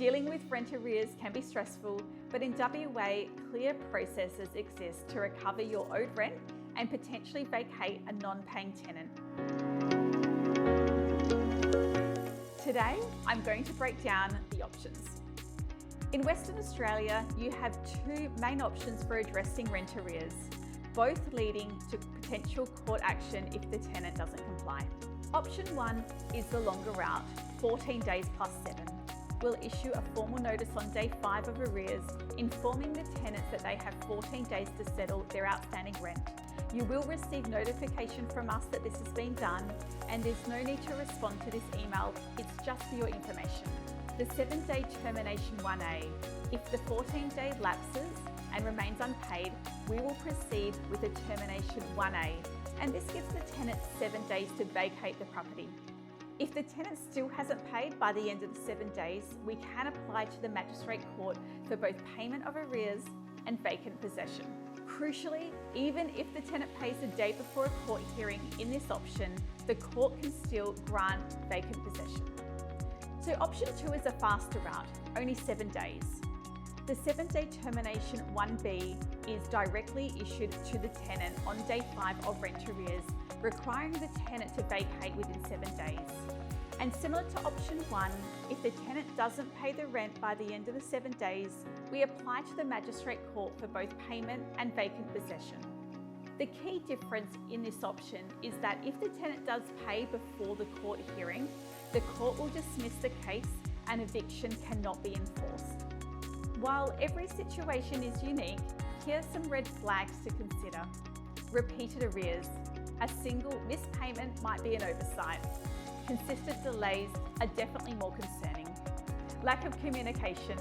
Dealing with rent arrears can be stressful, but in WA, clear processes exist to recover your owed rent and potentially vacate a non-paying tenant. Today, I'm going to break down the options. In Western Australia, you have two main options for addressing rent arrears, both leading to potential court action if the tenant doesn't comply. Option 1 is the longer route, 14 days plus 7. We'll issue a formal notice on day 5 of arrears, informing the tenants that they have 14 days to settle their outstanding rent. You will receive notification from us that this has been done, and there's no need to respond to this email, it's just for your information. The 7-day termination 1A. If the 14-day lapses and remains unpaid, we will proceed with the termination 1A, and this gives the tenant 7 days to vacate the property. If the tenant still hasn't paid by the end of the 7 days, we can apply to the Magistrate Court for both payment of arrears and vacant possession. Crucially, even if the tenant pays the day before a court hearing in this option, the court can still grant vacant possession. So option 2 is a faster route, only 7 days. The 7-day termination 1B is directly issued to the tenant on day 5 of rent arrears, requiring the tenant to vacate within 7 days. And similar to option 1, if the tenant doesn't pay the rent by the end of the 7 days, we apply to the Magistrate Court for both payment and vacant possession. The key difference in this option is that if the tenant does pay before the court hearing, the court will dismiss the case and eviction cannot be enforced. While every situation is unique, here are some red flags to consider. Repeated arrears. A single missed payment might be an oversight. Consistent delays are definitely more concerning. Lack of communication.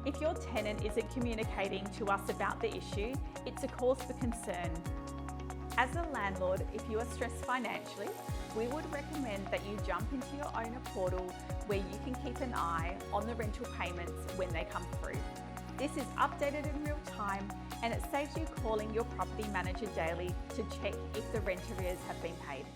If your tenant isn't communicating to us about the issue, it's a cause for concern. As a landlord, if you are stressed financially, we would recommend that you jump into your owner portal where you can keep an eye on the rental payments when they come through. This is updated in real time and it saves you calling your property manager daily to check if the rent arrears have been paid.